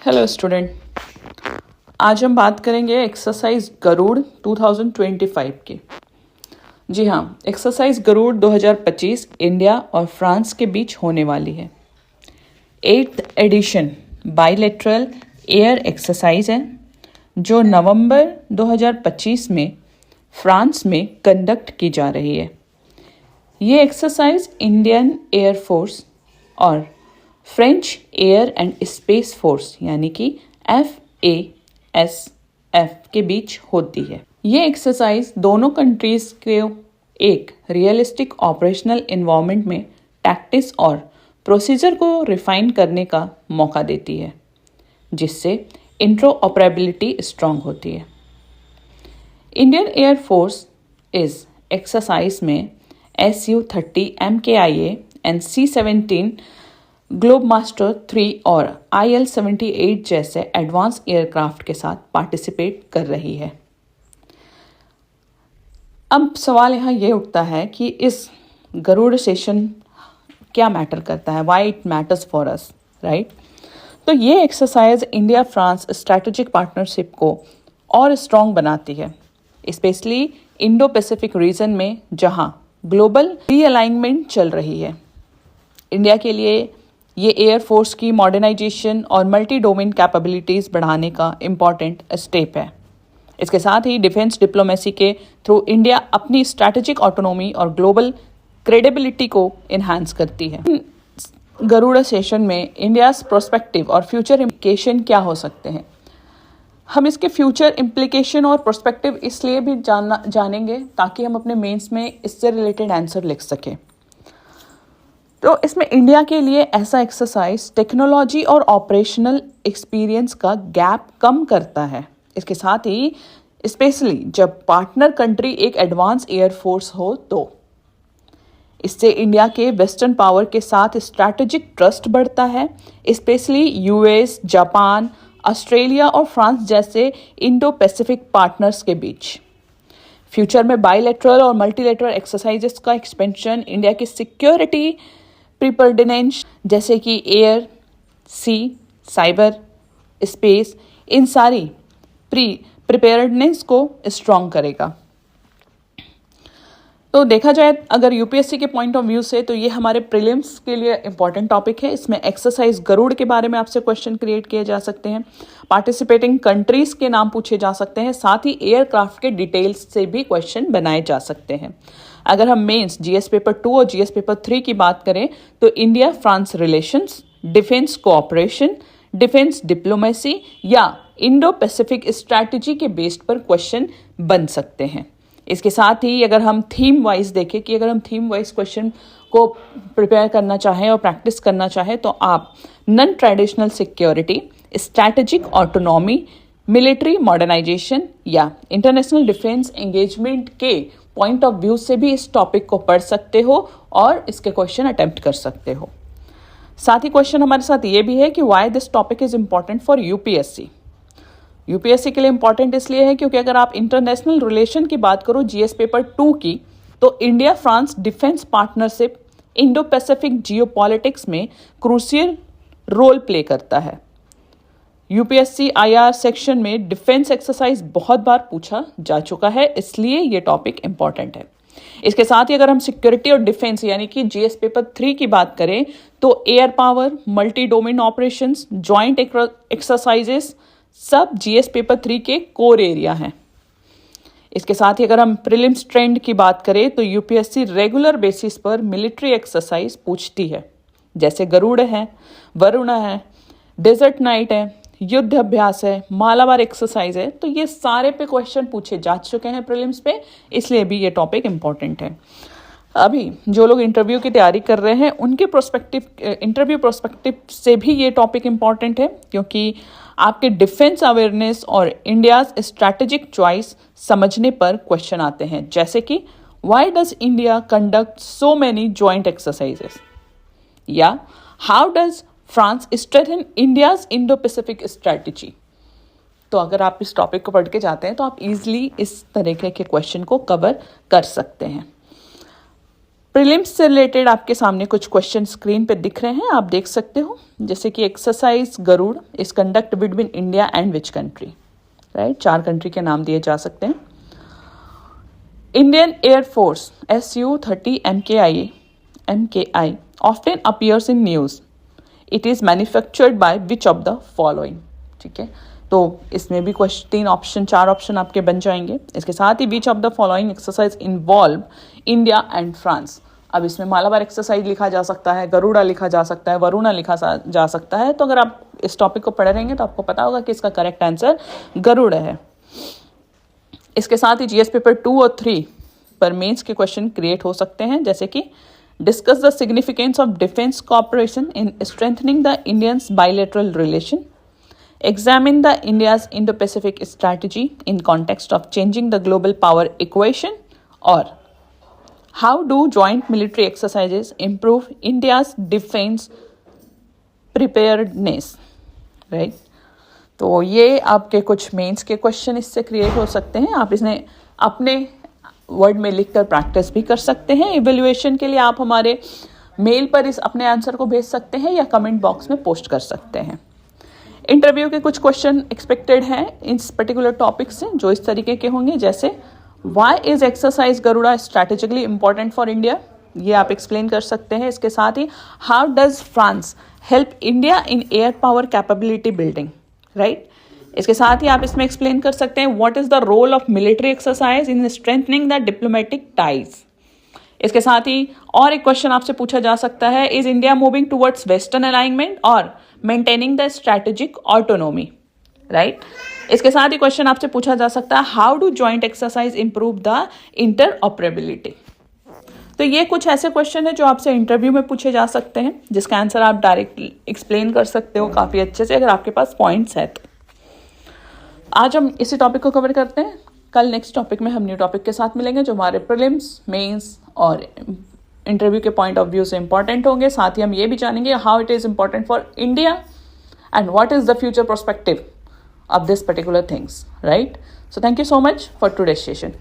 Hello student, आज हम बात करेंगे एक्सरसाइज गरुड़ 2025 की। जी हाँ, एक्सरसाइज गरुड़ 2025 इंडिया और फ्रांस के बीच होने वाली है। 8th addition bilateral air exercise है जो नवंबर 2025 में फ्रांस में कंडक्ट की जा रही है। ये एक्सरसाइज इंडियन एयर फोर्स और French air and space force यानी कि FASF के बीच होती है। ये एक्सरसाइज दोनों कंट्रीज के एक रियलिस्टिक ऑपरेशनल इन्वायरमेंट में टैक्टिक्स और प्रोसीजर को रिफाइन करने का मौका देती है, जिससे इंट्रोऑपरेबिलिटी स्ट्रांग होती है। इंडियन एयर फोर्स इस एक्सरसाइज में Su-30 MKIA and C-17 Globemaster 3 और IL-78 जैसे एडवांस एयरक्राफ्ट के साथ पार्टिसिपेट कर रही है। अब सवाल यहाँ ये उठता है कि इस गरुड़ सेशन क्या मैटर करता है, why it matters for us, right? तो ये exercise India France strategic partnership को और स्ट्रॉन्ग बनाती है, स्पेशली इंडो पैसिफिक रीजन में जहाँ ग्लोबल रीअलाइनमेंट चल रही है। इंडिया के लिए ये एयर फोर्स की मॉडर्नाइजेशन और मल्टी डोमेन कैपेबिलिटीज़ बढ़ाने का इम्पॉर्टेंट स्टेप है। इसके साथ ही डिफेंस डिप्लोमेसी के थ्रू इंडिया अपनी स्ट्रैटेजिक ऑटोनॉमी और ग्लोबल क्रेडिबिलिटी को इन्हांस करती है। गरुड़ सेशन में इंडियाज प्रोस्पेक्टिव और फ्यूचर इम्प्लिकेशन क्या हो सकते हैं, हम इसके फ्यूचर इम्प्लिकेशन और प्रोस्पेक्टिव इसलिए भी जानेंगे ताकि हम अपने मेंस में इससे रिलेटेड आंसर लिख सकें। तो इसमें इंडिया के लिए ऐसा एक्सरसाइज टेक्नोलॉजी और ऑपरेशनल एक्सपीरियंस का गैप कम करता है। इसके साथ ही स्पेशली जब पार्टनर कंट्री एक एडवांस एयरफोर्स हो तो इससे इंडिया के वेस्टर्न पावर के साथ स्ट्रैटेजिक ट्रस्ट बढ़ता है, स्पेशली US, जापान, ऑस्ट्रेलिया और फ्रांस जैसे इंडो पैसिफिक पार्टनर्स के बीच। फ्यूचर में बाइलेटरल और मल्टीलेटरल एक्सरसाइजेस का एक्सपेंशन इंडिया की सिक्योरिटी प्रिपेयर्डनेस जैसे कि एयर, सी, साइबर, स्पेस, इन सारी प्रिपेयर्डनेस को स्ट्रॉन्ग करेगा। तो देखा जाए अगर यूपीएससी के पॉइंट ऑफ व्यू से तो ये हमारे प्रीलिम्स के लिए इंपॉर्टेंट टॉपिक है। इसमें एक्सरसाइज गरुड़ के बारे में आपसे क्वेश्चन क्रिएट किए जा सकते हैं, पार्टिसिपेटिंग कंट्रीज के नाम पूछे जा सकते हैं, साथ ही एयरक्राफ्ट के डिटेल्स से भी क्वेश्चन बनाए जा सकते हैं। अगर हम मेंस जीएस पेपर 2 और जीएस पेपर 3 की बात करें तो India France relations, defence cooperation, defence diplomacy या इंडो पैसिफिक स्ट्रैटेजी के बेस्ड पर क्वेश्चन बन सकते हैं। इसके साथ ही अगर हम थीम वाइज देखें कि अगर हम थीम वाइज क्वेश्चन को प्रिपेयर करना चाहें और प्रैक्टिस करना चाहें तो आप non traditional security, strategic autonomy, military modernisation या इंटरनेशनल डिफेंस एंगेजमेंट के पॉइंट ऑफ व्यू से भी इस टॉपिक को पढ़ सकते हो और इसके क्वेश्चन अटेम्प्ट कर सकते हो। साथ ही क्वेश्चन हमारे साथ ये भी है कि why this topic is important for UPSC. UPSC के लिए इंपॉर्टेंट इसलिए है क्योंकि अगर आप इंटरनेशनल रिलेशन की बात करो जीएस पेपर 2 की तो India France defence partnership Indo Pacific geopolitics में क्रूशियल रोल प्ले करता है। यूपीएससी IR सेक्शन में डिफेंस एक्सरसाइज बहुत बार पूछा जा चुका है, इसलिए ये टॉपिक इंपॉर्टेंट है। इसके साथ ही अगर हम सिक्योरिटी और डिफेंस यानी कि जीएस पेपर 3 की बात करें तो air power, multi domain operations, joint exercises सब जीएस पेपर 3 के कोर एरिया हैं। इसके साथ ही अगर हम प्रीलिम्स ट्रेंड की बात करें तो यूपीएससी रेगुलर बेसिस पर मिलिट्री एक्सरसाइज पूछती है, जैसे गरुड़ है, वरुण है, डेजर्ट नाइट है, युद्ध अभ्यास है, मालाबार एक्सरसाइज है। तो ये सारे पे क्वेश्चन पूछे जा चुके हैं प्रीलिम्स पे, इसलिए भी ये टॉपिक इंपॉर्टेंट है। अभी जो लोग इंटरव्यू की तैयारी कर रहे हैं उनके इंटरव्यू प्रोस्पेक्टिव से भी ये टॉपिक इंपॉर्टेंट है, क्योंकि आपके डिफेंस अवेयरनेस और इंडियाज स्ट्रैटेजिक चॉइस समझने पर क्वेश्चन आते हैं, जैसे कि why does India conduct so many joint exercises या how does France strengthen India's Indo Pacific strategy. तो अगर आप इस टॉपिक को पढ़ के जाते हैं तो आप इजीली इस तरीके के क्वेश्चन को कवर कर सकते हैं। प्रीलिम्स से रिलेटेड आपके सामने कुछ क्वेश्चन स्क्रीन पे दिख रहे हैं, आप देख सकते हो, जैसे कि exercise Garuda is conduct between India and which country, right. 4 country के नाम दिए जा सकते हैं। Indian air force Su-30 MKI often appears in news. It is manufactured by which of the following, ठीक है। तो इसमें भी 4 ऑप्शन आपके बन जाएंगे। इसके साथ ही which of the following exercise involve India and France. अब इसमें मालाबार एक्सरसाइज लिखा जा सकता है, गरुड़ा लिखा जा सकता है, वरुणा लिखा जा सकता है। तो अगर आप इस टॉपिक को पढ़ रहेंगे तो आपको पता होगा कि इसका करेक्ट आंसर गरुड़ है। इसके साथ ही जीएस पेपर 2 और 3 पर मेंस के क्वेश्चन क्रिएट हो सकते हैं, जैसे कि discuss the significance of defence cooperation in strengthening the Indians bilateral relation, examine the India's Indo-Pacific strategy in context of changing the global power equation, or how do joint military exercises improve India's defense preparedness, right? तो ये आपके कुछ mains के question इससे create हो सकते हैं। आप इसने अपने वर्ड में लिखकर प्रैक्टिस भी कर सकते हैं। इवैल्यूएशन के लिए आप हमारे मेल पर इस अपने आंसर को भेज सकते हैं या कमेंट बॉक्स में पोस्ट कर सकते हैं। इंटरव्यू के कुछ क्वेश्चन एक्सपेक्टेड हैं इस पर्टिकुलर टॉपिक से, जो इस तरीके के होंगे, जैसे why is exercise Garuda strategically important for India, ये आप एक्सप्लेन कर सकते हैं। इसके साथ ही how does France help India in air power capability building, right. इसके साथ ही आप इसमें एक्सप्लेन कर सकते हैं what is the role of military exercise in strengthening the diplomatic ties. इसके साथ ही और एक क्वेश्चन आपसे पूछा जा सकता है, is India moving towards western alignment और maintaining the strategic autonomy, right. इसके साथ ही क्वेश्चन आपसे पूछा जा सकता है, how do joint exercise improve the interoperability. तो ये कुछ ऐसे क्वेश्चन है जो आपसे इंटरव्यू में पूछे जा सकते हैं, जिसका आंसर आप डायरेक्ट एक्सप्लेन कर सकते हो काफी अच्छे से, अगर आपके पास पॉइंट्स है तो। आज हम इसी टॉपिक को कवर करते हैं। कल नेक्स्ट टॉपिक में हम न्यू टॉपिक के साथ मिलेंगे, जो हमारे प्रीलिम्स, मेंस और इंटरव्यू के पॉइंट ऑफ व्यू से इंपॉर्टेंट होंगे। साथ ही हम ये भी जानेंगे how it is important for India and what is the future perspective of this particular things, right. So thank you so much for today's session.